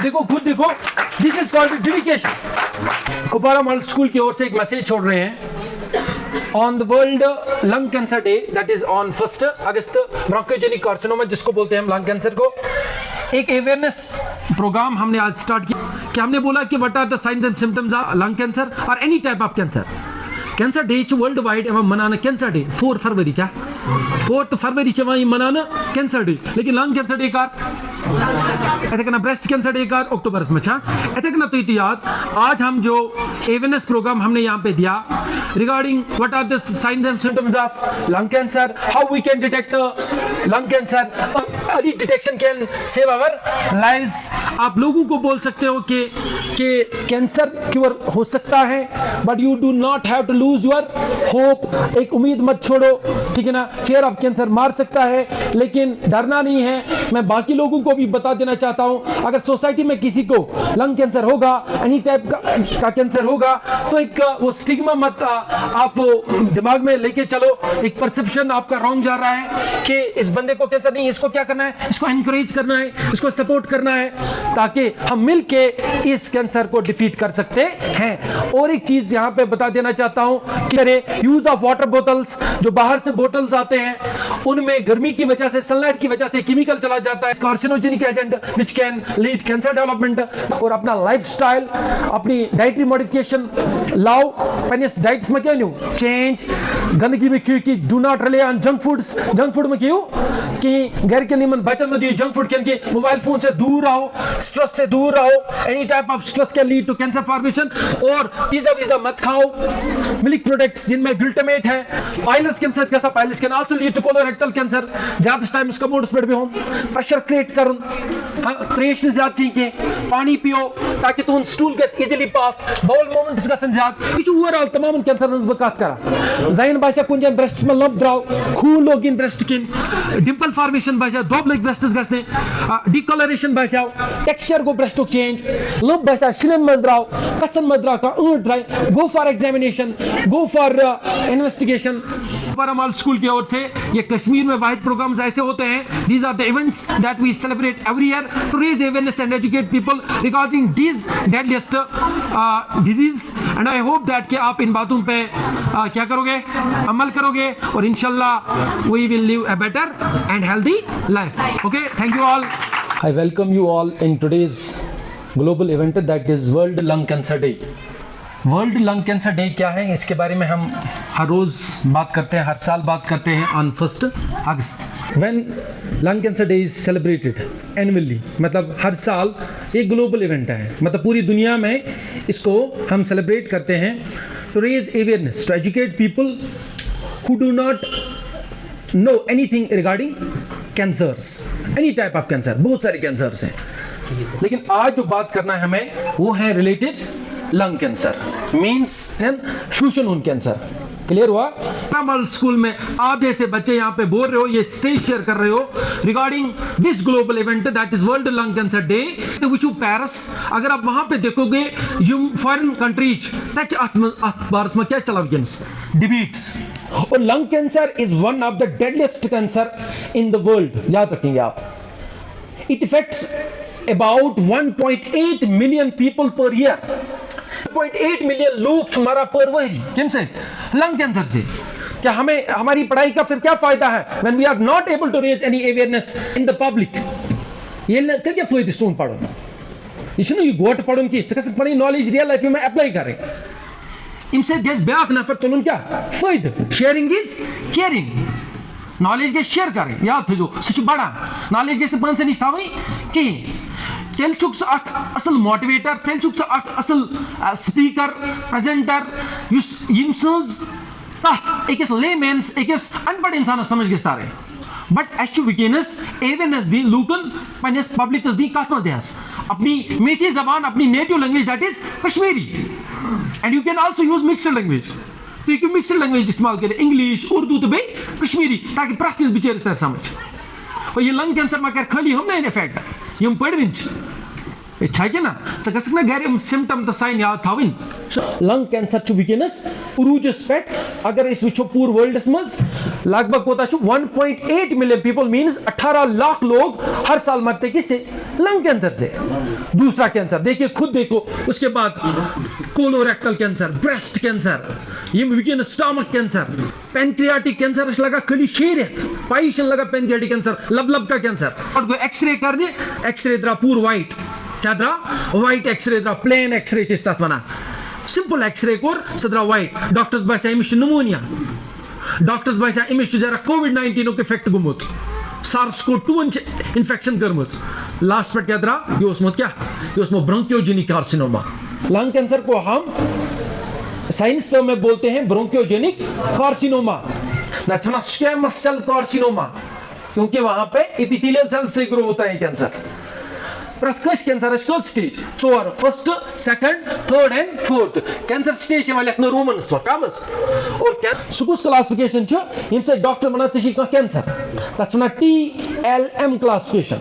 देखो खुद देखो, this is called dedication. Kupwara model school की ओर से एक मैसेज छोड़ रहे हैं on the world lung cancer day, that is on 1 August, bronchogenic carcinoma जिसको बोलते हैं हम लंग कैंसर को, एक अवेयरनेस प्रोग्राम हमने आज स्टार्ट किया कि हमने बोला कि what are the signs and symptoms of lung cancer और any type of cancer. Cancer day world wide एवं मनाना कैंसर डे 4 फरवरी क्या 4 फरवरी से मनाना कैंसर डे, लेकिन लंग कैंसर डे का ब्रेस्ट कैंसर डे का अक्टूबर में तो याद आज हम जो अवेयरनेस प्रोग्राम हमने यहाँ पे दिया regarding what are the signs and symptoms of lung cancer, how we can detect lung cancer, early detection can save our lives. आप लोगों को बोल सकते हो कि कैंसर क्योर हो सकता है, but you do not have to lose your hope. एक उम्मीद मत छोड़ो, ठीक है ना। फियर ऑफ कैंसर मार सकता है लेकिन डरना नहीं है। मैं बाकी लोगों को भी बता देना चाहता हूं, अगर सोसाइटी में किसी को लंग कैंसर होगा, एनी टाइप का कैंसर होगा, तो एक वो स्टिग्मा मत आप वो दिमाग में लेके चलो, एक परसेप्शन आपका रॉन्ग जा रहा है कि इस बंदे को कैंसर नहीं, इसको क्या करना है, इसको एनकरेज करना है, इसको सपोर्ट करना है, ताकि हम मिलके इस कैंसर को डिफीट कर सकते हैं। और एक चीज यहां पे बता देना चाहता हूं कि यूज ऑफ वाटर बोतल्स, जो बाहर से बोतल्स आते हैं उनमें गर्मी की वजह से, सनलाइट की वजह से केमिकल चला जाता है, carcinogenic agent which can lead cancer development. और अपना लाइफस्टाइल, अपनी डाइटरी मॉडिफिकेशन लाओ, पनिस डाइट्स में क्यों नहीं चेंज, गंदगी में क्यों कि do not rely on junk foods, junk food में क्यों कि घर के निमन बचन में दिए जंक फूड के मोबाइल फोन से दूर रहो, स्ट्रेस से दूर रहो, any type of stress can lead to cancer formation. और पिज्जा विज़ा मत खाओ, मिल्क प्रोडक्ट्स जिनमें ग्लूटामेट है, पाइलस कैंसर कैसा piles can also lead to colorectal cancer. ज्यादा टाइम इसका मोड स्पीड भी हो, प्रेशर क्रिएट करूं, त्रेश से ज्यादा चाहिए, पानी पियो ताकि तुम stool gas easily pass, bowel movements गसन ज्यादा, ये ओवरऑल तमाम कैंसर नस बकात करा। जाइन बासा कुन जन ब्रेस्ट में लंप द्राव, खून लोग इन ब्रेस्ट किन, डिंपल फॉर्मेशन बासा, दोब लाइक ब्रेस्ट्स गसने, डिकलरेशन बासा, टेक्सचर को ब्रेस्ट चेंज, लंप बासा शिलम मज द्राव, कचन मज द्राव का ऊंट dry, go for examination, go for investigation. Parmal school की ओर से ये कश्मीर में वाहिद प्रोग्राम्स ऐसे होते हैं, these are the events that we celebrate every year to raise awareness and educate people regarding these deadliest disease, and I hope that कि आप इन बातों पे क्या करोगे, अमल करोगे, और इंशाल्लाह we will live a better and healthy life. Okay, thank you all. I welcome you all in today's global event that is World Lung Cancer Day. World lung cancer day क्या है, इसके बारे में हम हर रोज़ बात करते हैं, हर साल बात करते हैं on 1 August when lung cancer day is celebrated annually. मतलब हर साल एक ग्लोबल इवेंट है, मतलब पूरी दुनिया में इसको हम सेलिब्रेट करते हैं to raise awareness, to educate people who do not know anything regarding cancers, any type of cancer, बहुत सारे कैंसर्स हैं, लेकिन आज जो बात करना है हमें वो है रिलेटेड लंग कैंसर, मीन्स शूशनून कैंसर। क्लियर हुआ? परमाल स्कूल में आप जैसे बच्चे यहाँ पे बोल रहे हो, ये स्टेज शेयर कर रहे हो regarding this global event that is world lung cancer day which you Paris. अगर आप वहां पे देखोगे फॉरेन कंट्रीज तच बारस में क्या चला वगैंस डिबेट्स, और lung cancer is one of the deadliest cancer in the world, याद रखेंगे आप। It effects about 1.8 million people per year, 1.8 million लोग मरा पर वही किनसे, लंग कैंसर से। क्या हमें हमारी पढ़ाई का फिर क्या फायदा है when we are not able to raise any awareness in the public? ये क्या फायदा सुन पढ़ो, ये ये गोट पढ़ो की कसक पढ़ी नॉलेज रियल लाइफ में अप्लाई करें, इनसे देश ब्याक नफर तुलन क्या फायदा। शेयरिंग इज केयरिंग, नॉलेज के शेयर करें, याद थो सह बड़ा नॉलेज गस पान से निश थी कहीं, तेल असल मोटिवेटर, तेल असल स्पीकर प्रेजेंटर अकिस लेमेन्स अकिस अनपढ़ इंसान समझ गस तारे। बट अस वनस अवेयरनेस दी लूकन पन्नस पब्लिकस दी कत मस अपनी मीठी जबान, अपनी native language that is Kashmiri, and you can also use mixed language, तो यू मिक्सड लैंग्वेज इस्तेमाल करें, इंग्लिश, उर्दू तो बे कश्मीरी, ताकि प्रत किस बिचारिस तक समझ। और ये लंग कैंसर में कर खाली हम ना इफेक्ट यम पढ़विन छा ना ग ना गर सिम्टम तो साइन याद थवन लंग कैंसर वनस उरूजस पे अगर वो पूरे वर्ल्डस मज लगभग कोता 1.8 मिलियन पीपल मीन्स 18 लाख लोग हर साल मरते किससे लंग कैंसर से। दूसरा कैंसर देखिए खुद देखो, उसके बाद कोलोरेक्टल कैंसर, ब्रेस्ट कैंसर, ये स्टमक कैंसर, पेनक्रियाटिक कैंसर लगा खली 6 रेत पाई लगा पेनक्रियाटिक कैंसर, लब का कैंसर और एक्सरे करने एक्सरे द्रा पूर वाइट क्या द्रा वाइट एक्सरे द्रा प्लेन एक्सरे तथ वन सिंपल एक्सरे कोर सह द्रा वाइट डॉक्टर्स बसा अमिस नमूनिया, डॉक्टर्स बसा अमिस जरा कोविड-19 इफेक्ट गुमुत SARS-CoV-2 इन्फेक्शन कर्म लास्ट पे क्या द्रा ये ब्रोंकियोजेनिक कार्सिनोमा। लंग कैंसर को हम साइंस टर्म में बोलते हैं ब्रोंकियोजेनिक कार्सिनोमा, न स्क्वैमस सेल कार्सिनोमा, क्योंकि वहां पे एपिथेलियल सेल से ग्रो होता है कैंसर। प्रत्येक कैंसर कस stage 4 first second third and fourth cancer stage लिखना रोमन्स कमस और सुकुस क्लासिफिकेशन यम से डॉक्टर वन ऐ कैंसर तथ वन TLM क्लासिफिकेशन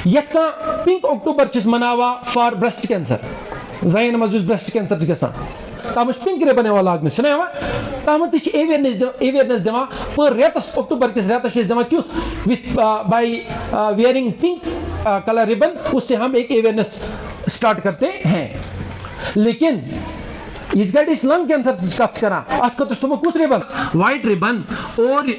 यथ पिंक अक्टूबर मनावा फॉर ब्रेस्ट कैंसर जयन मज ब्रेस्ट कैंसर गसान तम पिंक रिबन लाग तम अवेयरनेस दिवान पर रेतस अक्टूबर किस रेतस दिवान क्युत with by wearing pink colour ribbon, उससे हम एक अवेयरनेस स्टार्ट करते हैं। लेकिन इस गाइड लंग कैंसर कथ करा अत खतर कुछ रिबन वाइट रिबन और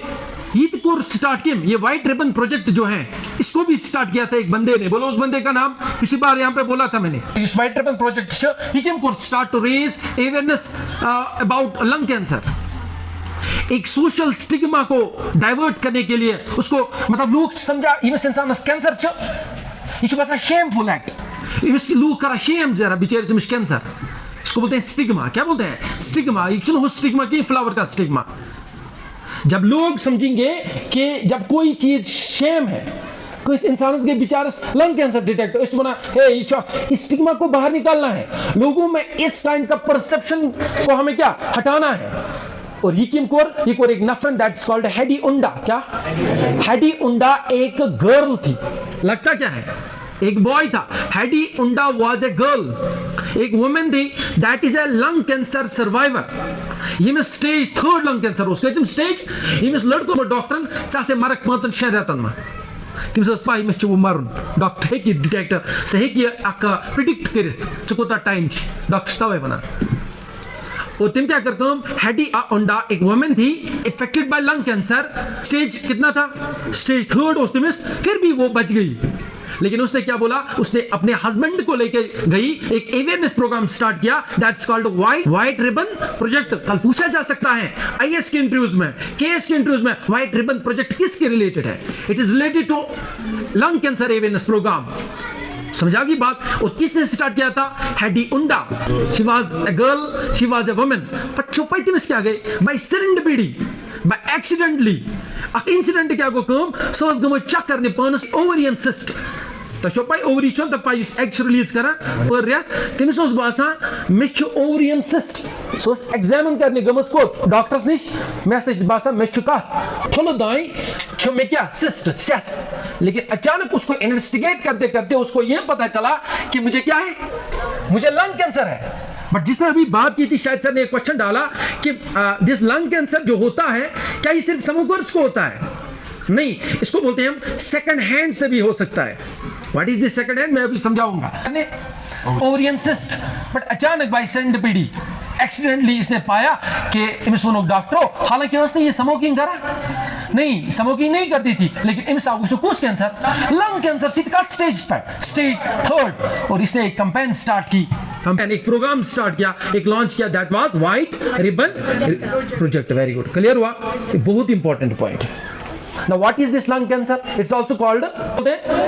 ईद को स्टार्ट किया ये व्हाइट रिबन प्रोजेक्ट जो है इसको भी स्टार्ट किया था एक बंदे ने, बोलो उस बंदे का नाम, पिछली बार यहाँ पे बोला था मैंने। इस व्हाइट रिबन प्रोजेक्ट को start to raise awareness about lung cancer, एक सोशल स्टिग्मा को डाइवर्ट करने के लिए उसको मतलब लोग समझा इमस इंसान कैंसर ये बसा शेमफुल एक्ट इमस लोग करा शेम जरा बेचारे से कैंसर, इसको बोलते हैं स्टिग्मा। क्या बोलते हैं स्टिग्मा, एक्चुअली स्टिग्मा की फ्लावर का स्टिग्मा। जब लोग समझेंगे कि जब कोई चीज शेम है किस इंसान के बेचारस लंग कैंसर डिटेक्ट इस बना इस स्टिग्मा को बाहर निकालना है, लोगों में इस काइंड का परसेप्शन को हमें क्या हटाना है। और ये किम कोर एक नफरन दैट्स कॉल्ड हेडी उंडा। क्या हेडी उंडा एक गर्ल थी, लगता क्या है एक बॉय था। हेडी उंडा वाज ए गर्ल, एक वुमेन थी that is a lung cancer survivor. ये में स्टेज 3 लंग कैंसर उसके तुम स्टेज ये में लड़को में डॉक्टर चाहे मरक 5-6 रेतन में तम पाई मे वो मरुन डॉक्टर हे डिटेक्टर सह हे प्रिडिक्ट कर कोता टाइम डॉक्टर तवे वन और तुम क्या कर हेडी उंडा एक वुमेन थी affected by lung cancer, stage कितना था स्टेज 3 उस तमिस, फिर भी वो बच गई। लेकिन उसने क्या बोला, उसने अपने हस्बैंड को लेके गई, एक अवेयरनेस प्रोग्राम स्टार्ट किया that's called white ribbon project. कल पूछा जा सकता है आईएएस के इंटरव्यूज में, केएस के इंटरव्यूज में व्हाइट रिबन प्रोजेक्ट किसके रिलेटेड है? It is related to lung cancer awareness programme. समझा की बात? और किसने स्टार्ट किया था? हेडी उंडा। She was a girl, she was a woman, but चौपाई में क्या गई बाय सेरेंडिपिटी, बाय एक्सीडेंटली अक इंसिडेंट क्या गो कम सो गम चेक करने पानस ओवरियन सिस्ट। तो पाई ओवरी तो पाई एग रिलीज कर पर रेत तमिस बासान मे ओवरियन सिस्ट, सो एग्जामिन करने गमस कोत डॉक्टर्स निश मे बासान मे थुल दाई मे क्या सिस्ट सेस। लेकिन अचानक उसको इन्वेस्टिगेट करते करते उसको यह पता चला कि मुझे क्या है, मुझे लंग कैंसर है। बट जिसने अभी बात की थी शायद सर ने एक क्वेश्चन डाला कि दिस लंग कैंसर जो होता है क्या ये सिर्फ स्मोकर्स को होता है? नहीं, इसको बोलते हैं हम सेकंड हैंड से भी हो सकता है। What is this second hand मैं अभी समझाऊंगा। ओवरियन सिस्ट, बट अचानक बाय सेरेंडिपिटी एक्सीडेंटली इसने पाया कि इमस वोन डॉक्टरों, हालांकि उसने ये स्मोकिंग करा नहीं, स्मोकिंग नहीं करती थी, लेकिन इमस कुछ कैंसर लंग कैंसर स्टेज पर स्टेज 3 और इसने एक कैंपेन स्टार्ट की, एक प्रोग्राम स्टार्ट किया, एक लॉन्च किया that was white ribbon project. Very good, clear हुआ? बहुत इंपॉर्टेंट पॉइंट है। Now what is this lung cancer? It's also called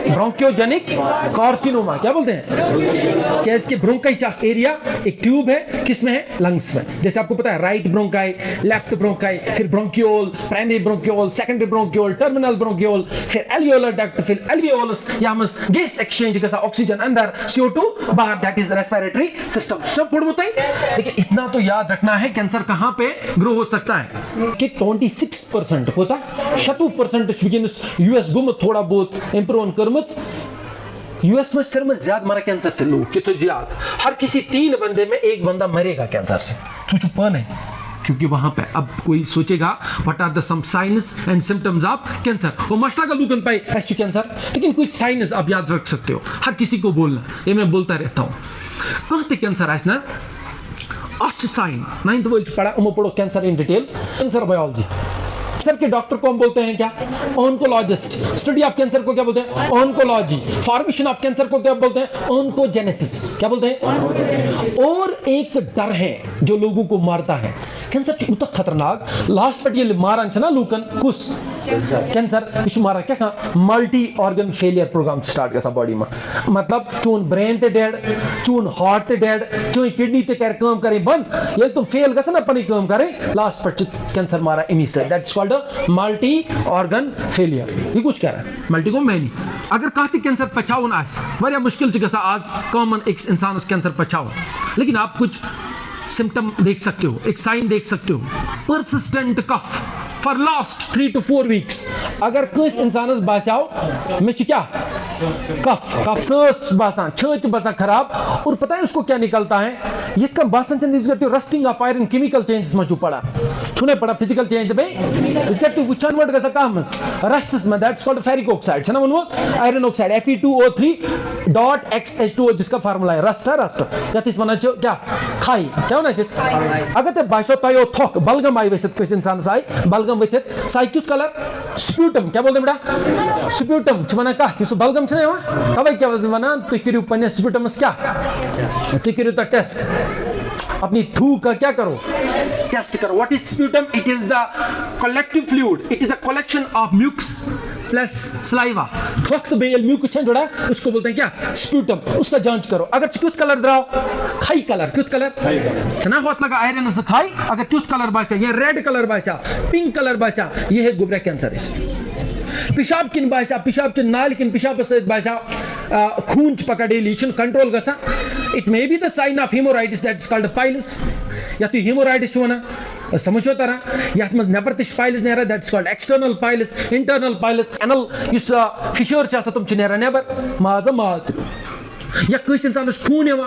bronchiogenic carcinoma। क्या बोलते हैं? क्या इसके ब्रोंकाई एरिया एक ट्यूब है, किसमें है? लंग्स में। जैसे आपको पता है राइट ब्रोंकाई, लेफ्ट ब्रोंकाई, फिर bronchiole, primary bronchiole, secondary bronchiole, terminal bronchiole, फिर एल्वियोलर डक्ट, फिर एल्वियोलस। यहाँ में गैस एक्सचेंज कैसा ऑक्सीजन अंदर, CO2 बाहर, दैट इज रेस्पिरेटरी सिस्टम। सब पढ़ बताइए, लेकिन इतना तो याद रखना है कैंसर कहाँ पे ग्रो हो सकता है कि 26% होता 70% यूएस गुम थोड़ा बहुत इम्प्रूव कर्म यूएस में सिर में ज्यादा मरा कैंसर से लोग कितने ज्यादा, हर किसी 3 बंदे में 1 बंदा मरेगा कैंसर से। सोचो पान है, क्योंकि वहां पे अब कोई सोचेगा what are the some signs and symptoms of cancer, वो मसला का लूकन पाए ऐसे कैंसर, लेकिन कुछ साइंस आप याद रख सकते हो, हर किसी को बोलना, ये मैं बोलता रहता हूँ। कहाँ कैंसर आए ना अच्छ साइन 9th वर्ल्ड पढ़ा, उमो पढ़ो cancer in detail, cancer biology. Cancer के डॉक्टर को हम बोलते हैं क्या? ऑन्कोलॉजिस्ट। स्टडी ऑफ कैंसर को क्या बोलते हैं? ऑन्कोलॉजी। फॉर्मेशन ऑफ कैंसर को क्या बोलते हैं? ऑन्कोजेनेसिस। क्या बोलते हैं? और एक डर है जो लोगों को मारता है, कैंसर उतना खतरनाक लास्ट पर ये मारन छना लूकन कुछ कैंसर इस मारा क्या कहा multi organ failure programme start कर बॉडी में, मतलब चून ब्रेन ते डेड, चून हार्ट ते डेड, चून किडनी ते कर काम करे बंद, ये तुम फेल गस ना अपनी काम करे लास्ट पर कैंसर मारा इमी से, that's called multi organ failure. ये कुछ कह रहा है मल्टी को मैं नहीं, अगर कहते कैंसर पचावन आज वारिया मुश्किल से गसा आज कॉमन एक इंसान कैंसर पचावन, लेकिन आप कुछ सिम्टम देख सकते हो, एक साइन देख सकते हो, persistent cough for last 3 to 4 weeks। अगर किस इंसानस बासाओ में क्या कफ सर्च बासान छच बसा खराब, और पता है उसको क्या निकलता है, ये कम बासन चंद करते हो rusting of iron chemical changes में जो पड़ा छुने पड़ा फिजिकल चेंज पे इसका टू कन्वर्ट करता काम रस्ट में, दैट्स कॉल्ड फेरिक ऑक्साइड है ना, वो आयरन ऑक्साइड Fe2O3.XH2O जिसका फार्मूला है रस्ट है, रस्ट जतिस वना क्या खाई क्या होना चाहिए, अगर ते बाशो तयो थोक बलगम आई वैसे किस इंसान साई बलगम with Sai cute colour sputum, क्या बोलते हैं बेटा स्प्यूटम छमना का किस बलगम छने हो तब क्या वना तो करियो पने स्प्यूटम क्या तो करियो तो टेस्ट अपनी थू का क्या करो टेस्ट करो। What is sputum? It is the collective fluid, it is a collection of mucus plus saliva, थोक बेल म्यूक जोड़ा उसको बोलते हैं क्या स्प्यूटम, उसका जांच करो। अगर क्यूट कलर द्राओ खाई कलर क्यूट कलर छना होत लगा आयरन से खाई, अगर क्यूट कलर बासा ये रेड कलर बासा पिंक कलर बासा ये है गुबरा कैंसर है। पिशाब किन बासा पिशाब च नाल किन पिशाब से बासा खून पकड़े लीचन कंट्रोल गसा, it may be the sign of hemorrhoids that's called piles, या तो हेमोराइटिस होना समझो तारा या नबर तश पाइल्स नेरा that's called external piles, internal piles, anal is fissure छ तुम छ नेरा नेबर माज माज या किस इंसान खून यवा,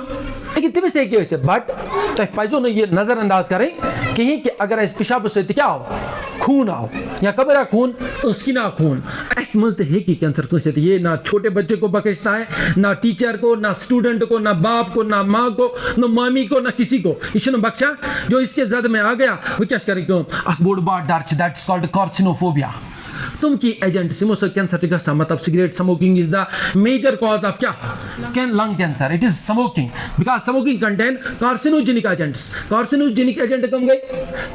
लेकिन तमिस ते के बट तो पजो न ये नजरअंदाज करें कहीं कि अगर इस पिशाब से क्या हो खून आओ या कबरा खून उसकी ना खून ऐसे मजद है कि कैंसर कैसे ये ना छोटे बच्चे को बकशता है, ना टीचर को, ना स्टूडेंट को, ना बाप को, ना माँ को, ना मामी को, ना किसी को, इसने बख्शा जो इसके जद में आ गया वो क्या करें बोर्ड बार डार्च दैट्स कॉल्ड कार्सिनोफोबिया। तुम की एजेंट सिमोसो कैंसर का मतलब cigarette smoking is the major cause of क्या can lung cancer, it is smoking because smoking contain carcinogenic agents, carcinogenic agent कम गए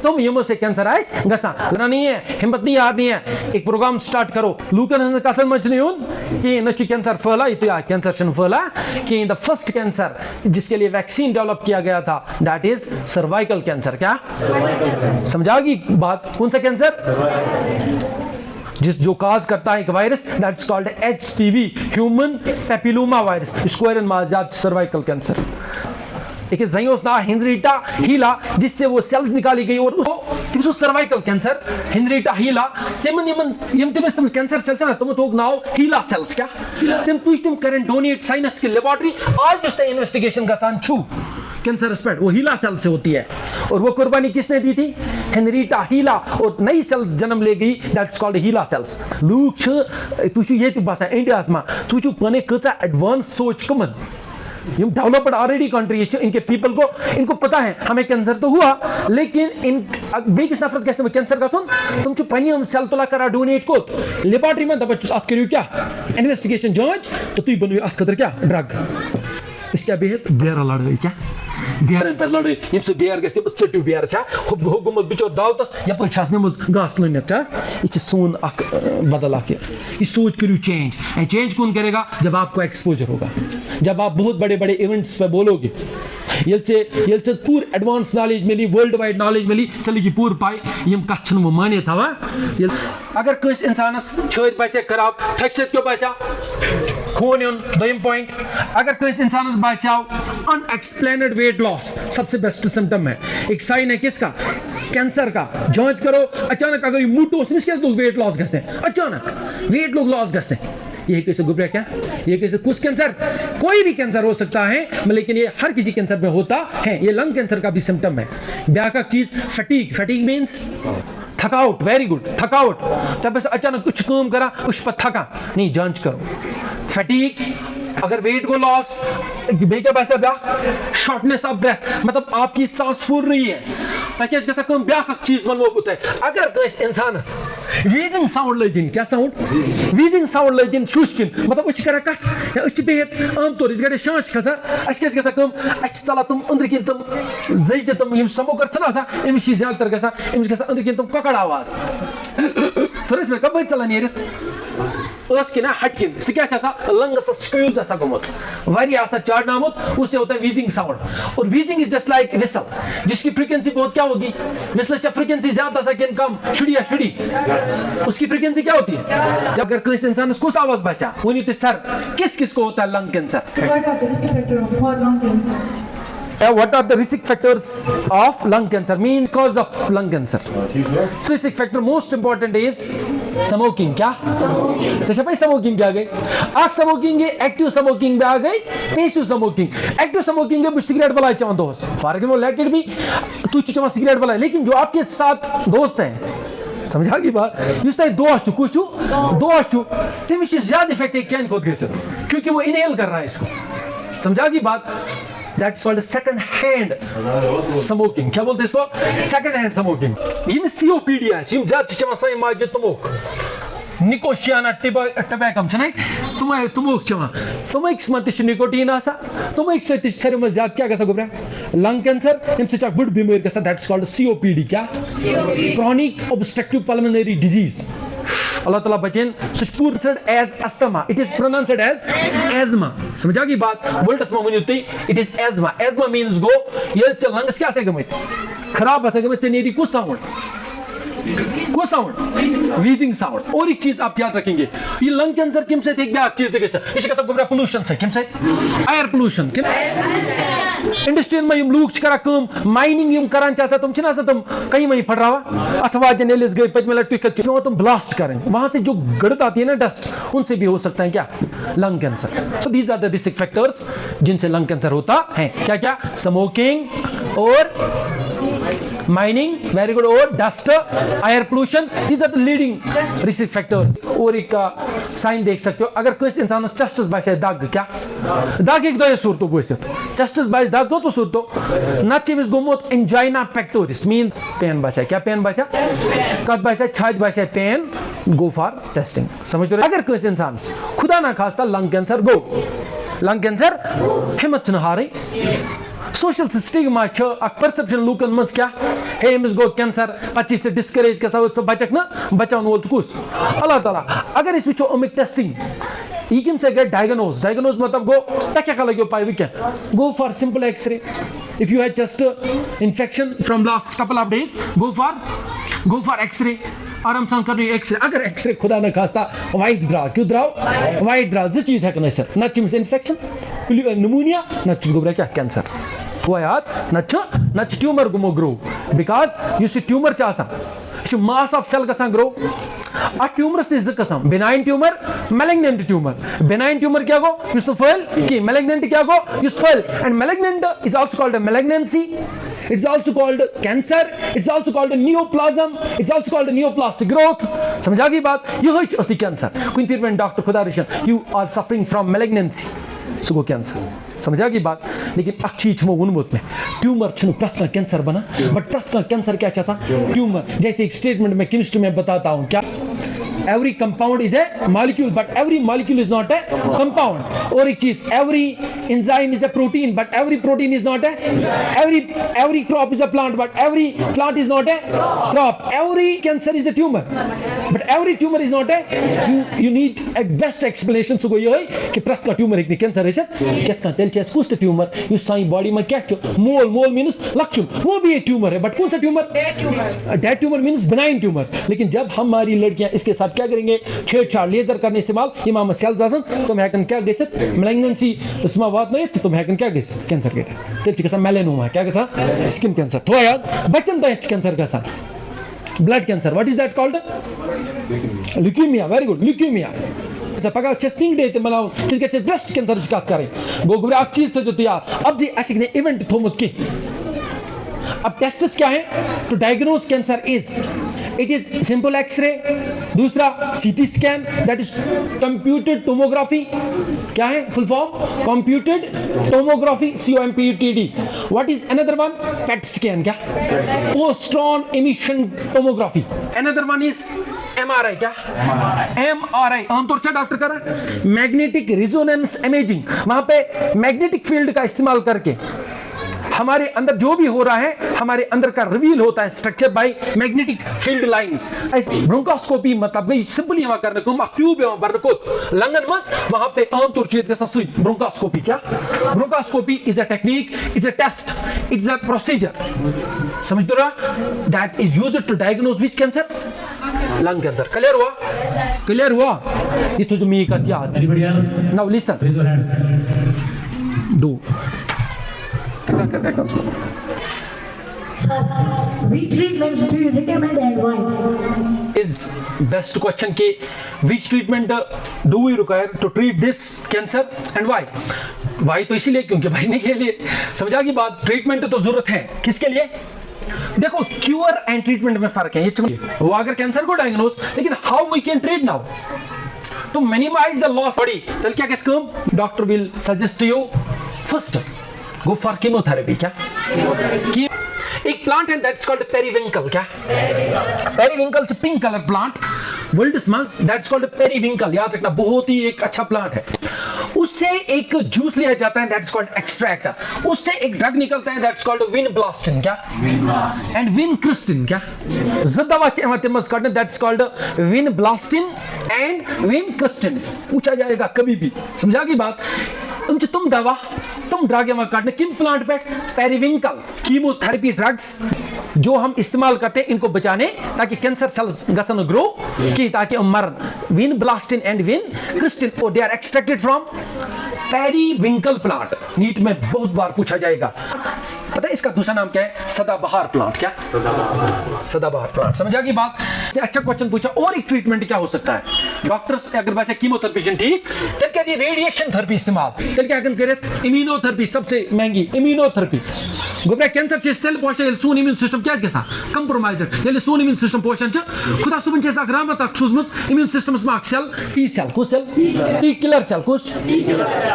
तुम यमो से कैंसर आए गसा लना नहीं है हिम्मत नहीं याद नहीं है, एक प्रोग्राम स्टार्ट करो लूकन कथन मच नहीं उन कि नची कैंसर फैला इतना कैंसर शन फैला कि द फर्स्ट कैंसर जिसके लिए वैक्सीन डेवलप किया गया था दैट इज सर्वाइकल कैंसर। क्या समझागी बात? कौन सा कैंसर जिस जो काज करता है एक virus that's called HPV human papilloma virus, स्क्वायरन माजात सर्वाइकल कैंसर। एक जयोस ना हेनरिटा हीला जिससे वो सेल्स निकाली गई और उसको सर्वाइकल कैंसर हेनरिटा हीला तेमन यमन यम तेमस तम कैंसर सेल चना तुम तो नाउ हीला सेल्स क्या तुम तुम करंट डोनेट साइनस की लेबोरेटरी आज जिस इन्वेस्टिगेशन का सान छू कैंसर स्प्रेड वो हीला सेल से होती है, और वो कुर्बानी किसने दी थी? हेनरिटा हीला, और नई सेल्स जन्म ले गई दैट्स कॉल्ड हीला सेल्स। लूक छ तुझु ये बसा इंडिया में तुझु पने कचा एडवांस सोच कमन ये डेवलप्ड ऑलरेडी कंट्री इनके पीपल को इनको पता है हमें कैंसर तो हुआ, लेकिन इन बेकिस नफरस कैसे कैंसर का सुन तुम चु पनी हम सेल तोला करा डोनेट को लेबोरेटरी में दबच अत करियो क्या इन्वेस्टिगेशन जांच तो तू बनो अत खतर क्या ड्रग इसका बेहद बेर लड़ क्या बेरन पर लड़े यमसे बेर गसे चट्टू बेर छा हुगुमत बिचो दावतस यप छास नमज घास लनत छा ये सोन अक बदल आके ये सोच करियो चेंज एंड चेंज कौन करेगा जब आपको एक्सपोजर होगा, जब आप बहुत बड़े बड़े इवेंट्स पे बोलोगे ये पूर एडवांस नॉलेज मिली वर्ल्ड वाइड नॉलेज मिली चलेगी पूर पाई यम कछन वो माने था अगर किस इंसानस छत बासे खराब ठक से क्यों बासा खून यून दोम पॉइंट, अगर किस इंसानस बासाओ अनएक्सप्लेनेड वेट लॉस सबसे बेस्ट सिम्टम है, एक साइन है किसका कैंसर का, जांच करो अचानक अगर मोटो क्या लोग वेट लॉस करते हैं अचानक वेट लोग लॉस करते हैं ये कैसे गुबरा क्या, ये कैसे कुछ कैंसर, कोई भी कैंसर हो सकता है, लेकिन ये हर किसी कैंसर में होता है। ये लंग कैंसर का भी सिम्टम है। ब्याह चीज फटीग, फटीग मीन्स थकावट, वेरी गुड, थकावट। तब अचानक कुछ काम करा, उस पर थका नहीं, जांच करो। फटीग, अगर वेट को लॉस, बेक्या पैसा ब्याह, शॉर्टनेस ऑफ ब्रेथ, मतलब आपकी सांस फूल रही है, ताकि कैसा कम ब्याह चीज मन वो होता है। अगर कोई इंसान वीजिंग साउंड लजिन, क्या साउंड, वीजिंग साउंड लजिन, शुष्किन, मतलब उस करा कत या उस बिहत आम तौर इस गड़े शांच खसा, अस क्या गसा कम, अस चला तुम अंदर किन तुम जइज तुम यम समोकर छना सा, एमिस ज्यादातर गसा, एमिस गसा अंदर किन तुम ककड़ आवाज तो इसमें कब चला नहीं किना हटकिन क्या लंग स्क्यूज गोमुत वारिया चाड़नामुत, उससे होता है वीजिंग साउंड। और wheezing is just like whistle, जिसकी फ्रीक्वेंसी बहुत क्या होगी, विसल से फ्रीक्वेंसी ज्यादा सेकंड कम, शुड़ी या शुड़ी, उसकी फ्रीक्वेंसी क्या होती है। जब अगर किसी इंसान ने कुछ आवाज बचा वो नहीं, तो सर किस किस को होता है lung cancer. What are the risk factors of lung cancer? Mean cause of lung cancer. Risk factor most important is smoking. क्या? अच्छा भाई smoking क्या आ गई? आग smoking है, active smoking भी आ गई, passive smoking. Active smoking है, सिगरेट बलाए चवन दोस्त, फारग में लेटेड भी, तू चवन सिगरेट बलाए, लेकिन जो आपके साथ दोस्त हैं, समझा की बात, इस तरह दोस्त कुछ दोस्त तमिस ज्यादा इफेक्ट एक चैन खोद गए, क्योंकि वो इनहेल कर रहा है इसको, समझा की बात। That's called second hand smoking. क्या बोलते हैं इसको? Second hand smoking. ये में COPD है, ये ज़्यादा चीज़ मसाई माजे तुमोक, निकोशियाना टबैकम चनाई, तुमोक चमा, तुमोक स्मतिश निकोटीन आसा, तुमोक से शरीर में ज़्यादा क्या कैसा गुबरा? लंग कैंसर, इनसे चाक बुढ़ बीमारी कैसा? That's called COPD. क्या? Chronic obstructive pulmonary disease. Allah Ta'ala बचें, pronounced as asthma. It is pronounced as asthma. समझा की बात? बोल्ट asthma मुनी होती, it is asthma. Asthma means go, ये चल लंग्स क्या से गमित? खराब ऐसे गमित चनेरी कुछ साउंड, वीजिंग साउंड। और एक चीज आप याद रखेंगे, ये लंग कैंसर किम से एक भी चीज देखे, इसे कैसा गुबरा पोल्यूशन से, किम से एयर पोल्यूशन, किम इंडस्ट्री में यम लूक करा कम, माइनिंग यम करान चाहता, तुम छिना से तुम कहीं वहीं फटरावा, अथवा जनेलिस गए पच में लटके चुनाव तुम ब्लास्ट करें, वहां से जो गड़त आती है ना डस्ट, उनसे भी हो सकता है क्या lung cancer. So these are the risk factors जिनसे लंग कैंसर होता है। क्या क्या? स्मोकिंग और माइनिंग, वेरी गुड, और dust, air pollution, these are the leading risk factors. और एक साइन देख सकते हो, अगर कोई इंसान चस्टस बासे दाग, क्या दाग एक दो सूरतो बोसित, चस्टस बास दाग तो सूरतो नचिमिस गोमोत एंजाइना पेक्टोरिस मींस पेन बासे, क्या पेन बासे, कद बासे, छाज बासे पेन, गो फॉर टेस्टिंग। समझ रहे? अगर कोई इंसान खुदा ना खास्ता लंग कैंसर गो, लंग कैंसर हिम्मत न हारे, सोशल स्टिग्मा परसेप्शन लूकन मज क्या हे अमिस गो कैंसर, पची से डिस्करेज के साथ बचक ना बचान वोल कुछ अल्लाह ताला। अगर इस वो अमिक टेस्टिंग ये किम से गए डायग्नोज मतलब गो क्या क्या लगे पाए क्या, go for simple X-ray. If you had just infection from last couple of days, go for X-ray, आराम सान करनी एक्सरे। अगर एक्सरे खुदा न खास्ता वाइट द्रा, क्यों द्राव वाइट द्रा, ज चीज है न चिम्स इन्फेक्शन निमोनिया, न चीज गोबरा क्या कैंसर वो याद, न ट्यूमर गुमो grow, because you see tumour चासा मास ऑफ सेल गसान ग्रो, आ ट्यूमरस ने ज कसम benign tumour, malignant tumour. Benign tumour क्या गो यूज टू फेल की, मैलिग्नेंट क्या go use fail, and malignant is also called malignancy, it's also called cancer, it's also called neoplasm, it's also called neoplastic growth। समझा की बात? ये है असली cancer. कोई फिर when डॉक्टर खुदा रिशन you are suffering from malignancy, so go cancer. समझा की बात? लेकिन अच्छी छमो उन्मुत में ट्यूमर छनु प्रथ कैंसर बना, बट प्रथ कैंसर क्या चाहता ट्यूमर। जैसे एक स्टेटमेंट में केमिस्ट्री में बताता हूं, क्या every compound is a molecule but every molecule is not a compound। और एक चीज, every enzyme is a protein but every protein is not a, every crop is a plant but every plant is not a crop, every cancer is a tumor but every tumor is not a, you need a best explanation। सो ये है कि प्रथ का tumour एक cancer है, कितना तेल chess कुछ tumour you Sai body में क्या मोल मींस लक्षण, वो भी एक ट्यूमर है, बट कौन सा tumour? Dead tumour means benign tumour. लेकिन जब हमारी लड़कियां इसके साथ क्या करेंगे, छेड़छाड़ लेजर करने इस्तेमाल, इमाम सेल्स आसन तुम हैकन क्या गइसत मैलिग्नेंसी इसमा बात नहीं, तो तुम हैकन क्या गइसत कैंसर के तेल चिकसा मेलानोमा, क्या गसा स्किन कैंसर, तो यार बचन द कैंसर का सा blood cancer, what is that called? Leukaemia, very good, leukaemia. Cancer पका चेस्टिंग डे मनाओ ब्रेस्ट कैंसर कत करें गो गुब्रे अख चीज थो तैयार अब जी अस इवेंट थोमुत की अब टेस्ट्स क्या है to diagnose cancer it is simple x-ray दूसरा CT scan that is computed tomography क्या है full form computed tomography COMPUTED what is another one PET scan क्या positron emission tomography another one is MRI क्या MRI आमतौर से doctor कर रहा है मैग्नेटिक रिजोनेंस इमेजिंग वहां पे मैग्नेटिक फील्ड का इस्तेमाल करके हमारे अंदर जो भी हो रहा है हमारे अंदर का रिवील होता है structure by magnetic field lines bronchoscopy मतलब गई सिंपली वहां करने को ट्यूब है वहां को लंगन मस वहां पे आम तौर से इसका सुई ब्रोंकोस्कोपी क्या bronchoscopy is a technique it's a test it's a procedure समझ दो रहा that is used to diagnose which cancer lung cancer clear हुआ ये तो जो मी का याद now listen do Sir, which treatments do you recommend and why? Is best question कि which treatment do we require to treat this cancer and why? Why तो इसीलिए क्योंकि बचने के लिए समझा की बात ट्रीटमेंट तो जरूरत है किसके लिए देखो क्यूर एंड ट्रीटमेंट में फर्क है ये वो अगर कैंसर को डायग्नोज लेकिन how we can treat now to minimize the loss body then क्या किसको doctor will suggest you first go for chemotherapy क्या एक प्लांट है दैट्स कॉल्ड पेरीविंकल क्या पेरीविंकल से pink colour plant world smells that's called periwinkle याद रखना बहुत ही एक अच्छा प्लांट है उससे एक जूस लिया जाता है दैट्स कॉल्ड एक्सट्रैक्ट उससे एक ड्रग निकलता है दैट्स कॉल्ड विनब्लास्टिन क्या एंड विनक्रिस्टिन क्या ज़दवा चमतमस करने that's called vinblastine and vincristine पूछा जाएगा कभी भी समझा की बात तुम दवा तुम ड्रग वहां काटने किन प्लांट पे पेरीविंकल कीमोथेरेपी ड्रग्स जो हम इस्तेमाल करते हैं इनको बचाने ताकि कैंसर सेल्स गसन ग्रो की ताकि मरन vinblastine and vincristine they are extracted from periwinkle plant NEET में बहुत बार पूछा जाएगा पता है इसका दूसरा नाम क्या है सदाबहार प्लांट क्या सदाबहार प्लांट समझा की बात अच्छा क्वेश्चन पूछा और एक ट्रीटमेंट क्या हो सकता है डॉक्टर्स अगर वैसे कीमोथेरेपी ठीक तेल क्या रेडिएशन थेरेपी इस्तेमाल तेल क्या करे इम्यूनोथेरेपी सबसे महंगी इम्यूनोथेरेपी गोब्रे कैंसर से तेल पोषण सून इम्यून सिस्टम क्या गसा कंप्रोमाइज्ड तेल सून इम्यून सिस्टम पोषण खुदा सुबन से अगर रहमत सूजम immune system cell T cell कुछ सेल टी किलर सेल कुछ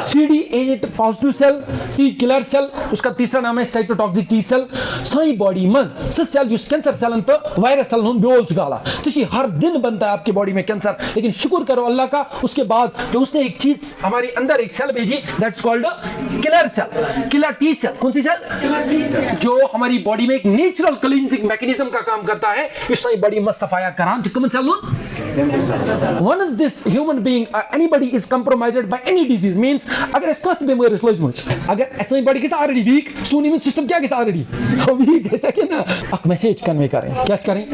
CD8 positive cell T killer cell उसका तीसरा नाम है साइटोटॉक्सिक टी सेल सारी बॉडी में स सेल युस कैंसर सेल तो वायरस सेल हुन ब्योल गाला तो हर दिन बनता है आपकी बॉडी में कैंसर लेकिन शुक्र करो अल्लाह का उसके बाद जो उसने एक चीज हमारे अंदर एक सेल भेजी that's called killer cell killer T cell कौन सी सेल जो हमारी बॉडी में एक नेचुरल क्लींजिंग मैकेनिज्म का काम करता है इस सारी बॉडी में सफाया करान जो कौन cell once this human being anybody is compromised by any disease means अगर इसका बीमारी स्लोज मुझ अगर ऐसे बॉडी के ऑलरेडी वीक सून इम्यून सिस्टम क्या के ऑलरेडी वीक है सके ना एक मैसेज कन्वे करें क्या करें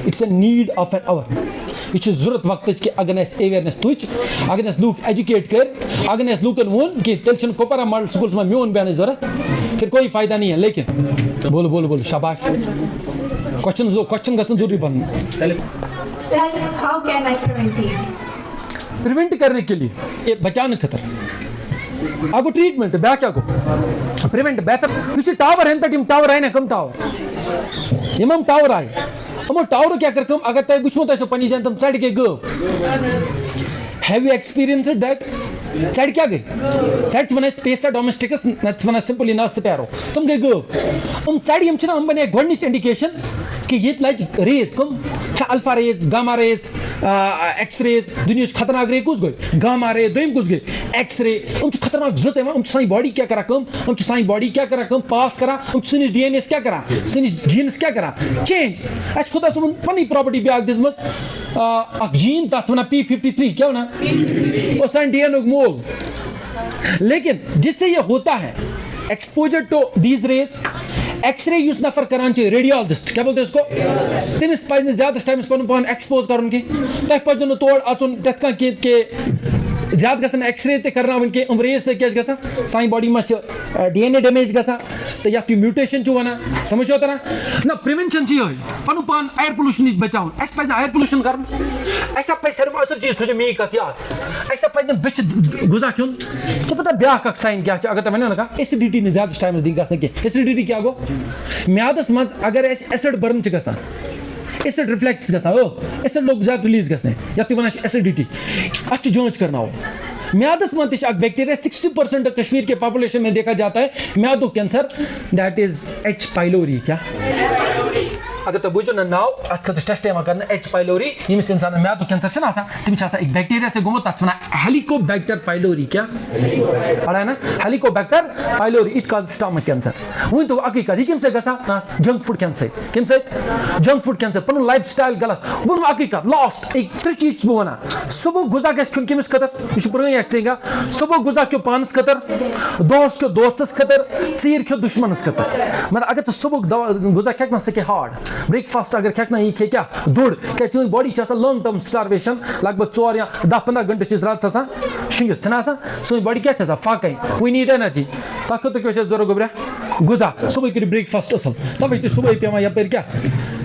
it's a need of an hour ये जरूरत वक्त कि अगर अवेयरनेस तुच अगर लूक एजुकेट कर अगर लूकन वोन कि तेल कोपरा मॉडल स्कूल में मोन बयान जरूरत फिर कोई फायदा नहीं है लेकिन बोलो बोलो बोलो शाबाश क्वेश्चन गसन जरूरी बन Sir, how can I prevent it? Prevent करने के लिए ये बचाने खतर आगो ट्रीटमेंट ब्या क्या को प्रिवेंट बेहतर किसी टावर है तक टावर आए ना कम टावर यम टावर आए हम टावर क्या कर कम अगर तय गुछमो तय पनी जान तुम चढ़ के go have you experienced that चढ़ क्या गई चढ़ one space domesticus nuts one simply ना स्पैरो तुम गए गो चढ़ यम छना हम बने गोडनिच इंडिकेशन कि ये लाइक रेज कम alpha rays gamma rays X rays दुनिया खतरनाक रे कुछ गई गामा रे दोम कुछ गई एक्स रे हम खतरनाक जत हम साई बॉडी क्या करा कम हम साई बॉडी क्या करा कम पास करा हम सनी डीएनए क्या करा सनी जीन्स क्या करा चेंज आज खुदा सुन पनी प्रॉपर्टी ब्याग दिस मच अक जीन तथ वना P53 क्या वना वो सन डीएनए मोल लेकिन जिससे ये होता है exposure to these rays x-ray use नफर करान रेडियोलॉजिस्ट क्या बोलते हैं उसको तमिस पज ज्यादा टाइम्स पन पान एक्सपोज कर तह पज तोड़ अचुन तथ कह के ज्यादा गसन एक्सरे ते करना के रेज से क्या गसन साई बॉडी में डीएनए डैमेज गसन तो या तु म्यूटेशन छु वना समझो तना ना प्रिवेंशन छि होय पनु पान एयर पोल्यूशन निश बचाउन एस पे एयर पोल्यूशन करन ऐसा पे सर्व असर चीज तुझे मी कत याद ऐसा पे बिच गुजा क्यों तो पता ब्याह का साइन क्या अगर त मैंने लगा एसिडिटी ने ज्यादा टाइम दी गस के एसिडिटी क्या गो म्यादस मज अगर एसिड बर्न च गसा एसिड रिफ्लेक्स गसा ओ एसिड लोग ज्यादा रिलीज गसने या तु वना एसिडिटी अच्छी जांच करना हो म्यादस में बैक्टीरिया 60% कश्मीर के पॉपुलेशन में देखा जाता है म्यादो cancer that is H pylori क्या अगर तो बुझो ना नाउ अत खत टेस्ट एमा करना एच पाइलोरी यमिस इंसान म्यादो कैंसर छना आसा तिम छासा एक बैक्टीरिया से गुमो तत वना हेलिकोबैक्टर पाइलोरी क्या पढ़ा है ना Helicobacter pylori it cause stomach cancer वही तो अकी करी किम से गसा ना जंक फूड कैंसर किम से जंक फूड कैंसर पनु लाइफस्टाइल गलत वो अकी का लॉस्ट एक चीज बोना सुबह गुजा गस किम किमस कतर इस पर एक्सेगा सुबह गुजा क्यों पानस कतर दोस्त क्यों दोस्तस कतर चीर क्यों दुश्मनस कतर मतलब अगर तो सुबह गुजा क्या ना सके हार्ड ब्रेकफास्ट अगर क्या ये खे क्या दौड़ क्या चीज बॉडी लॉन्ग टर्म स्टारवेशन लगभग 4 या 10-15 घंटे चीज रात शिंग छना सो बॉडी क्या फाक वी नीड एनर्जी तक तो क्या जरूर गोबरा गुजा सुबह कर ब्रेकफास्ट असल तब सुबह पे या क्या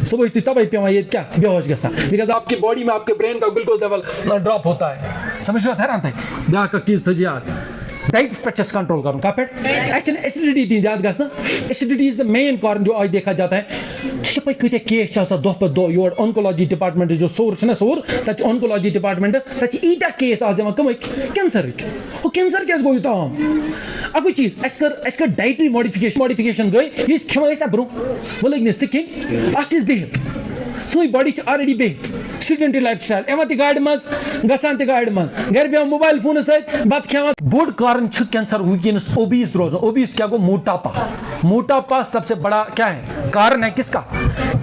सुबह तब पे ये क्या बेहोश गसा बिकॉज आपकी बॉडी में आपके ब्रेन का ग्लूकोज लेवल ड्रॉप होता है समझ रहा हैरान थे ब्याह का चीज थी यार डाइट स्पेक्चर्स कंट्रोल करूँ का एक्चुअली एसिडिटी दी ज्यादा गस एसिडिटी इज द मेन कारण जो आज देखा जाता है कत केस दह दो योर ऑन्कोलॉजी डिपार्टमेंट जो सोर सोर तक ऑन्कोलॉजी डिपार्टमेंट तक ईटा केस आज कम कैंसर वो कैंसर क्या गो यूताम अगो चीज कर डाइटरी मॉडिफिकेशन गई खेमा ब्रो वो लग सिकिंग अ चीज बिहित सो बॉडी ऑलरेडी बिहित sedentary lifestyle एवं ती गाड़ी मज गसान ती गाड़ी मज घर पे मोबाइल फोन सहित बात खेवा बोर्ड कारण कैंसर वुनस ओबीस रोज ओबीस क्या गो मोटापा सबसे बड़ा क्या है कारण है किसका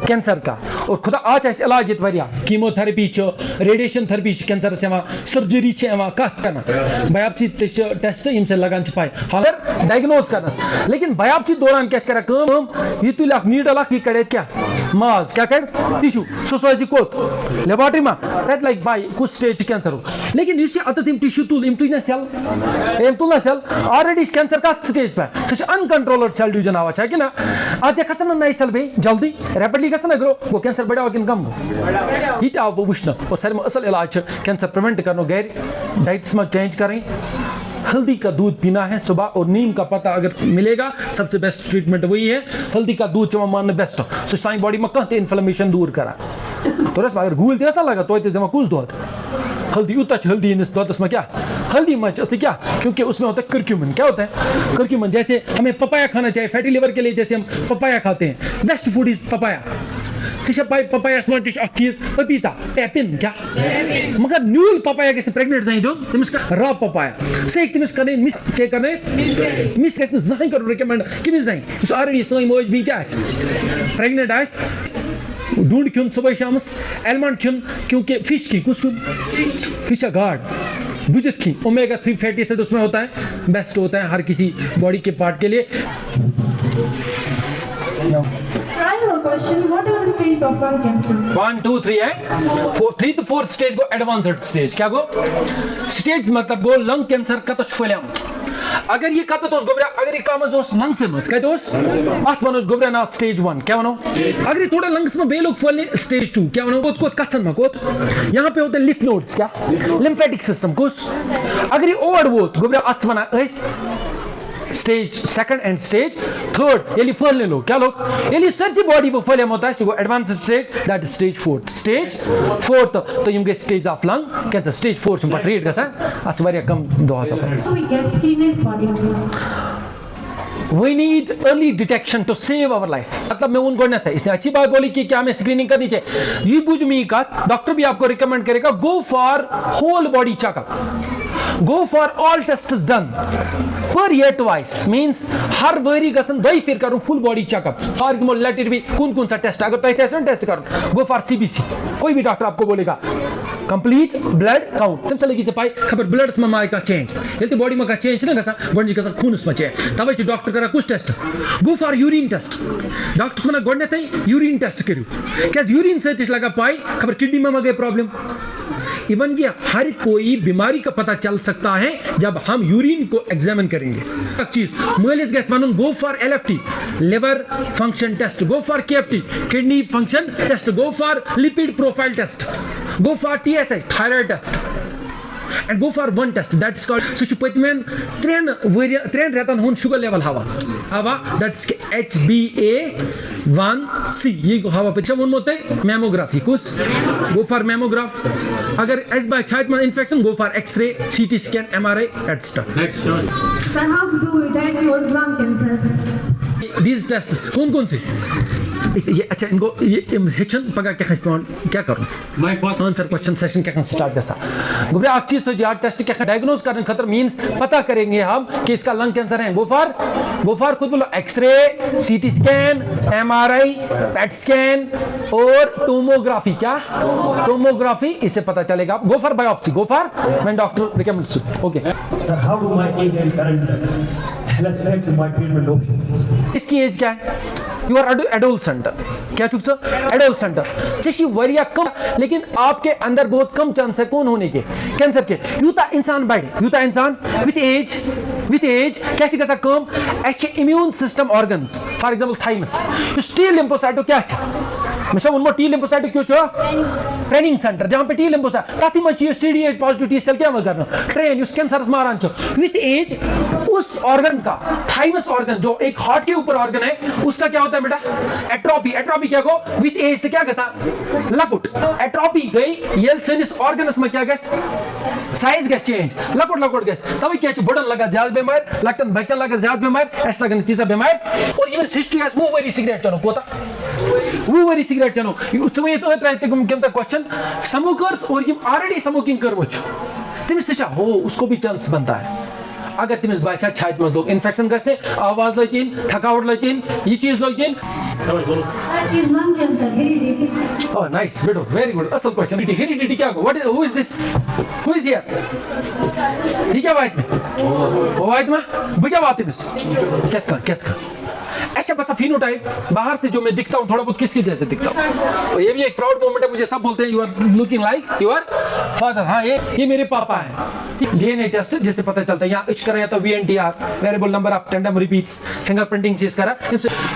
कैंसर का और खुदा आज इलाज ये कीमोथेरेपी रेडिएशन थेरेपी कैंसर से सर्जरी करना बायोप्सी टेस्ट इनसे लगान पाए हालांकि डायग्नोज करना लेकिन बायोप्सी दौरान क्या कर ये तुल नीडल यह कड़े क्या माज क्या कर टिश्यू सोसाइटी कोत लेबोरेटरी में तत लग पाई कुछ स्टेज कैंसर हो लेकिन इस अतम टिश्यू तुल तुझ सेल तुल सेल ऑलरेडी कैंसर का स्टेज पे सह अनकंट्रोल्ड सेल डिवीजन आवा है कि ना आज खसन नई सेल बे जल्दी रैपिडली गसन ग्रो गो कैंसर बढ़ाओ कि कम गो ये आव वुचन और सारे असल इलाज कैंसर प्रिवेंट करनो घर डाइट्स में चेंज करें हल्दी का दूध पीना है सुबह और नीम का पत्ता अगर मिलेगा सबसे बेस्ट ट्रीटमेंट वही है हल्दी का दूध चमा मान बेस्ट सो साइन बॉडी में कहते इन्फ्लेमेशन दूर करा तो रस अगर गूल ऐसा लगा तो जमा कुछ दूध हल्दी उतना हल्दी इन दूध में क्या हल्दी मच असली क्या क्योंकि उसमें होता है कर्क्यूमिन क्या होता है कर्क्यूमिन जैसे हमें पपाया खाना चाहिए फैटी लिवर के लिए जैसे हम पपाया खाते हैं best food is papaya papaya चीज पपीता एपिन क्या मगर न्यूल पपाया कैसे प्रेग्नेंट जाए दो तमिस का रॉ पपाया से तमिस करने मिस के करने मिस कैसे जाए करो रिकमेंड किमिस जाए उस ऑलरेडी सोई मोज भी क्या है प्रेग्नेंट है ढूंढ क्यों सुबह शाम एलमंड क्यों क्योंकि फिश की कुछ फिश गार्ड बुझत की ओमेगा 3 फैटी एसिड उसमें होता है बेस्ट होता है हर किसी बॉडी के पार्ट के लिए Question, what are the stages of lung cancer? 1, 2, 3 है 3 to 4 stage go advanced stage क्या गो स्टेज मतलब गो लंग कैंसर का तो फैलिया अगर ये कत तो गोबरा अगर ये काम जोस लंग से मस कहते होस अथ वनोस गोबरा ना स्टेज 1 क्या वनो अगर ये थोड़ा लंग्स में बेलोग फैलने स्टेज 2 क्या वनो कोत कचन में कोत यहां पे होते हैं लिम्फ नोड्स क्या लिम्फेटिक सिस्टम कुछ अगर ये ओवर वो गोबरा अथ वना stage second and stage third ये फैलने लो क्या लोग ये सरसी बॉडी वो फैले होता है advance stage that is stage 4 तो यम गे stage of lung cancer stage 4 पर ट्रीट गसा अत वारिया कम दोहा सब We get screened for it. We need early detection to save our life. मतलब मैं उनको नहीं था इसने अच्छी बात बोली कि क्या हमें स्क्रीनिंग करनी चाहिए ये बुझ मी का डॉक्टर भी आपको रिकमेंड करेगा go for whole body checkup go for all tests done per year twice means हर वरी गसन दो फिर करूं full body checkup for example let it be कौन सा टेस्ट अगर तो टेस्ट करूं गो फॉर सीबीसी कोई भी डॉक्टर आपको बोलेगा कंप्लीट ब्लड काउंट तम से लगी पाई खबर ब्लड में माय का चेंज हेल्थ बॉडी में का चेंज ना गसा बॉडी का खून में चेंज तब डॉक्टर करा कुछ test go for urine test doctor ने गोडने यूरिन टेस्ट करू क्या यूरिन से लगा पाई खबर किडनी में गए प्रॉब्लम इवन कि हर कोई बीमारी का पता चल सकता है जब हम यूरिन को एग्जामिन करेंगे। एक चीज मलिस गैस one go for LFT liver function test, go for KFT kidney function test, go for lipid profile test, go for TSH thyroid test and go for one test that is called such patmen tren retan hun sugar level hawa that's HbA1c ये hawa पे हम उनमें mammography कुछ go for mammograph अगर S by छाती में infection go for X-ray CT scan MRI etc. Sir, how do we diagnose lung cancer? these tests कौन से ये अच्छा इनको ये हेचन पगा क्या करूं आंसर क्वेश्चन सेशन क्या स्टार्ट कैसा गुबरे एक चीज तो यार टेस्ट क्या डायग्नोज करने खतर मींस पता करेंगे हम कि इसका लंग कैंसर है। गो फॉर खुद बोलो X-ray, CT scan, MRI, PET scan और टोमोग्राफी। क्या टोमोग्राफी, इससे पता चलेगा। Go for biopsy, go for when doctor recommends. Okay Sir, how do my age and current health affect my treatment options? इसकी age क्या है? You are adolescent. क्या चुक एडोलसेंट चीज वरिया कम, लेकिन आपके अंदर बहुत कम चांस है कौन होने के कैंसर के। यूता इंसान बढ़े, यूता इंसान विथ एज क्या गसा कम अच्छे immune system organs for example thymus T lymphocytes क्या मैं उनमें टी लिम्फोसाइटो क्यों ट्रेनिंग सेंटर जहां पे टी लिम्फोसाइट तथी में CD8 पॉजिटिव टी सेल क्या करना ट्रेन उस कैंसर मारान विथ एज उस ऑर्गन का थाइमस ऑर्गन जो एक हार्ट के ऊपर ऑर्गन है उसका क्या होता है बेटा एट्रोपी क्या को विथ एज से क्या गसा लकुट एट्रोपी गई ये सनिस ऑर्गनस में क्या गस साइज गस चेंज लकुट गस तभी क्या बड़न लगा ज्यादा बीमार लगतन बच्चा लगा ज्यादा बीमार ऐसा लगन तीसरा बीमार और ये हिस्ट्री हैज वो वेरी सिगरेट चलो कोता वो वेरी सिगरेट चलो उसमें ये तो रहते केमता क्वेश्चन स्मोकर्स और ये ऑलरेडी स्मोकिंग कर वच तमिस तचा हो उसको भी चांस बनता है अगर तमिस बाशा छात में लोग इन्फेक्शन गसने आवाज लचिन थकावट लचिन ये चीज लचिन। Is lung cancer hereditary? Oh nice बेटो वेरी गुड असल क्वेश्चन। हेरिडिटी क्या को what is who is this who is here ये क्या बात में वो बात में वो क्या बात है मिस क्या अच्छा बस फिनोटाइप बाहर से जो मैं दिखता हूँ थोड़ा बहुत किसके जैसे दिखता हूँ और ये भी एक प्राउड मोमेंट है। मुझे सब बोलते हैं you are looking like your father. हाँ ये मेरे पापा हैं। DNA टेस्ट जिससे पता चलता है यहाँ इच करा या तो VNTR variable number of tandem repeats fingerprinting चीज करा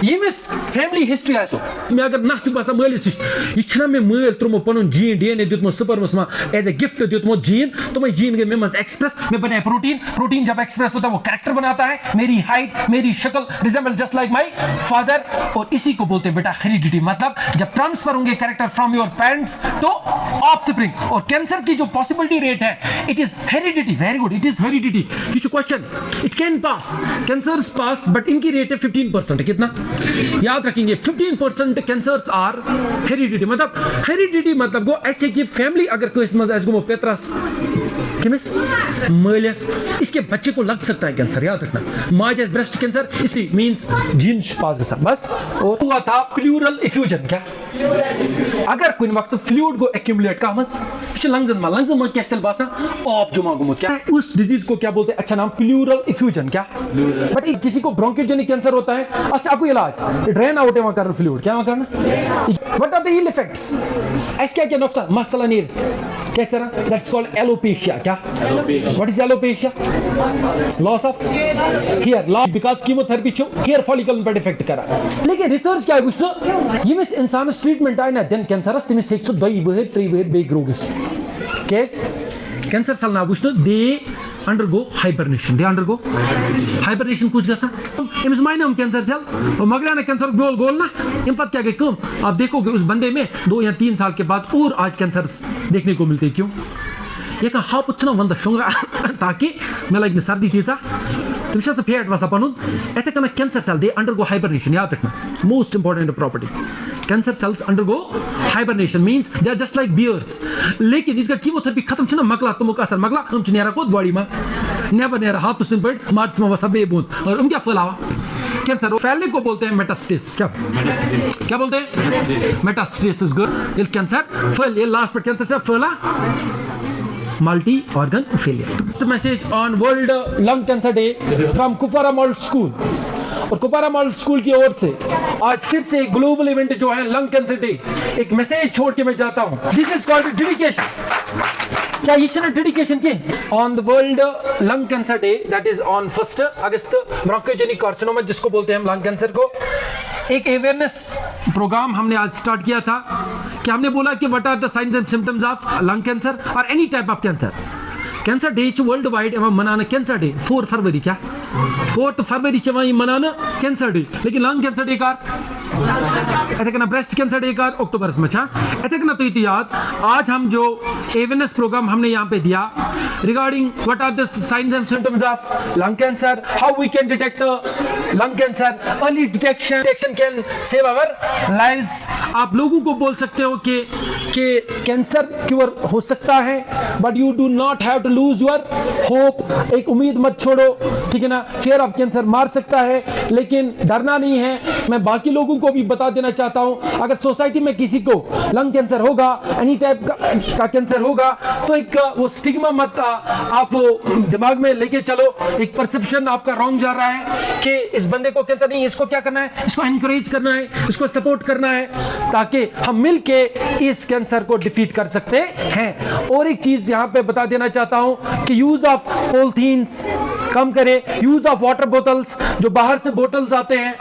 ये मिस फैमिली हिस्ट्री आसो मैं अगर नस्ट बस मलिस ये छना में मल त्रुमो पनुन जीन DNA दितमो सुपरमस मा एज ए गिफ्ट दितमो जीन तो मैं जीन के मेमस एक्सप्रेस में बनाए प्रोटीन जब एक्सप्रेस होता है वो कैरेक्टर बनाता है मेरी हाइट मेरी शक्ल resemble just like my father और इसी को बोलते हैं बेटा हेरिडिटी। मतलब जब ट्रांसफर होंगे कैरेक्टर फ्रॉम योर पेरेंट्स तो ऑफस्प्रिंग। और कैंसर की जो पॉसिबिलिटी रेट है it is heredity. Very good it is heredity. Question it can pass cancers pass but इनकी रेट है 15%। कितना याद रखेंगे 15% कैंसर्स आर हेरिडिटी। मतलब हेरिडिटी मतलब गो ऐसे कि फैमिली अगर कोई मज गो पेत्रस किमिस मलिस इसके बच्चे को लग सकता है कैंसर। याद रखना माज ब्रेस्ट कैंसर इसलिए मींस जीन पास गसा बस। और हुआ था प्लूरल इफ्यूजन। क्या अगर कोई वक्त फ्लूइड को एक्यूमुलेट का मस लंग्स में क्या चल बासा ऑफ जुमा गुमो क्या उस डिजीज को क्या बोलते हैं अच्छा नाम प्लूरल इफ्यूजन। क्या बट किसी को ब्रोंकोजेनिक कैंसर होता है अच्छा आपको इलाज ड्रेन आउट है वहां करना फ्लूइड क्या वहां करना what are the ill effects ऐसे क्या नुकसान मसला नहीं क्या चला दैट्स कॉल्ड एलोपेशिया। क्या what is alopecia loss of hair loss because chemotherapy छो हेयर फॉलिकल पे इफेक्ट करा। लेकिन रिसर्च क्या है यमिस इंसान ट्रीटमेंट आय ना दिन कैंसरस तमिस हेक 2 वहर 3 वहर बे ग्रोगस केस कैंसर सल ना वुश्न दे अंडरगो हाइबरनेशन कुछ गसा इमस माइनम कैंसर सेल और मगला ना कैंसर गोल ना इन पत क्या गए कम आप देखोगे उस बंदे में 2 या 3 साल के बाद और आज कैंसर्स देखने को मिलते। क्यों ये का हाँ पुछना वंदा शुंगा ताकि मैं लाइक सर्दी थी सा तुम से फेट वसा पनुन ऐसे करना cancer cell they undergo hibernation. याद रखना most important property cancer cells undergo hibernation means they are just like bears. लेकिन इसका कीमोथेरेपी खत्म छना मगला तुम का असर मगला तुम नेरा को बॉडी में नेबर नेरा हाथ तो सिंपल मार्च में वसा बे बूंद और क्या फैलावा कैंसर फैलने को बोलते हैं मेटास्टेसिस। क्या बोलते हैं मेटास्टेसिस। गुड ये कैंसर फैल ये लास्ट पर कैंसर से फैला multi organ failure. Message on world lung cancer day from Kupwara model school. और कुपवारा मॉडल स्कूल की ओर से आज फिर से एक ग्लोबल इवेंट जो है लंग कैंसर डे एक मैसेज छोड़ के मैं जाता हूं। This is called dedication. क्या ये छना डेडिकेशन के on the world lung cancer day that is on 1 August bronchogenic carcinoma जिसको बोलते हैं हम लंग कैंसर को, एक अवेयरनेस प्रोग्राम हमने आज स्टार्ट किया था कि हमने बोला कि what are the signs and symptoms of lung cancer और any type of cancer. Cancer day world wide एवं मनाना कैंसर डे 4 फरवरी क्या 4 फरवरी चे वहीं मनाना कैंसर डे, लेकिन लंग कैंसर डे का इतना ब्रेस्ट कैंसर डे का अक्टूबर में छा इतना तो याद। आज हम जो अवेयरनेस प्रोग्राम हमने यहाँ पे दिया regarding what are the signs and symptoms of lung cancer, how we can detect lung cancer, early detection can save our lives. आप लोगों को बोल सकते हो कि कैंसर क्योर हो सकता है, but you do not have to lose your hope. एक उम्मीद मत छोड़ो, ठीक है ना। फियर ऑफ कैंसर मार सकता है लेकिन डरना नहीं है। मैं बाकी लोगों को भी बता देना चाहता हूं, अगर सोसाइटी में किसी को लंग कैंसर होगा, एनी टाइप का कैंसर होगा, तो एक वो स्टिग्मा मत आप दिमाग में लेके चलो। एक परसेप्शन आपका रॉन्ग जा रहा है कि इस बंदे को कैंसर नहीं, इसको क्या करना है, इसको एनकरेज करना है, इसको सपोर्ट करना है ताकि हम मिलके इस कैंसर को डिफीट कर सकते हैं। और एक चीज यहां पे बता देना चाहता हूं कि यूज ऑफ पॉलिथीन्स कम करें, यूज ऑफ वाटर बोतल्स, जो बाहर से बोतल्स आते हैं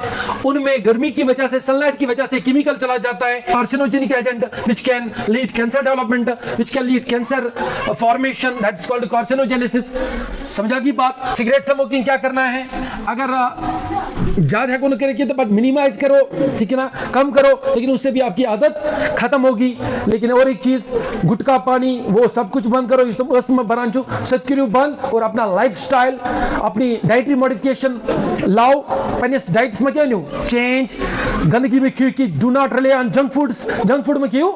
उनमें गर्मी की वजह से, सनलाइट की वजह से केमिकल चला जाता है, carcinogenic agent which can lead cancer development, which can lead cancer formation, that is called carcinogenesis. समझा की बात। सिगरेट स्मोकिंग क्या करना है, अगर ज्यादा है करे तो बट मिनिमाइज करो, ठीक है ना, कम करो, लेकिन उससे भी आपकी आदत खत्म होगी। लेकिन और एक चीज, गुटखा पानी वो सब कुछ बंद करो, इसमें बनाचू सत्करियो बंद और अपना लाइफस्टाइल, अपनी डाइटरी मॉडिफिकेशन लाओ। पनिस डाइट्स में क्या न्यू चेंज, गंदगी में क्यों कि do not rely on junk foods. Junk food में क्यों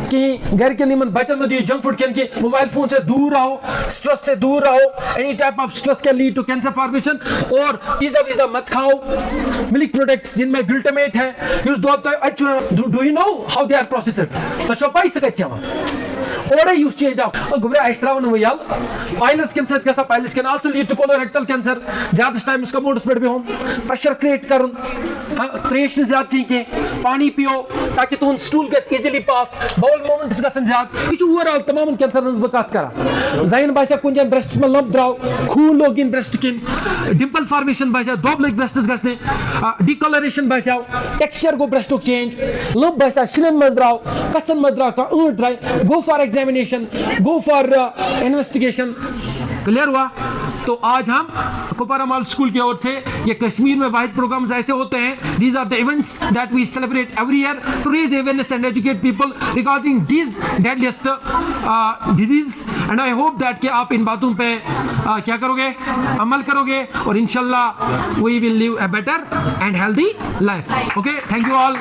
कि घर के निमन बचन में दिए जंक फूड के मोबाइल फोन से दूर रहो, स्ट्रेस से दूर रहो। Any type of stress can lead to cancer formation. और पिज्जा मत खाओ, मिल्क प्रोडक्ट्स जिनमें ग्लूटामेट है use do you know how they are processed तो शोपाई से कच्चा और यूज चेंज आओ गुबरे आइसरावन वयाल पाइलस कैंसर कैसा piles can also lead to colorectal cancer. ज्यादा टाइम उसका मोड्स पे हम प्रेशर क्रिएट करूं, त्रेश ज्यादा चाहिए, पानी पियो ताकि तुम स्टूल गस इजीली पास, बाउल मोमेंट्स गसन ज्यादा। ये ओवरऑल तमाम कैंसर हंस बकात करा जाइन बासा कुन जन ब्रेस्ट्स में लंप द्राव, खून लोग इन ब्रेस्ट किन, डिंपल फॉर्मेशन बासा, दोब लेग ब्रेस्ट्स गसने, डिकलरेशन बासा, टेक्सचर गो ब्रेस्ट चेंज, लंप बासा शिलन मज द्राव, कचन मज द्राव का ऊंट द्राव, go for examination, go for investigation. Clear हुआ। तो आज हम कुपवारा मॉडल स्कूल की ओर से ये कश्मीर में वाहिद प्रोग्राम्स ऐसे होते हैं, these are the events that we celebrate every year to raise awareness and educate people regarding this deadliest disease. And I hope that कि आप इन बातों पे क्या करोगे, अमल करोगे और इंशाल्लाह we will live a better and healthy life. Okay, thank you all.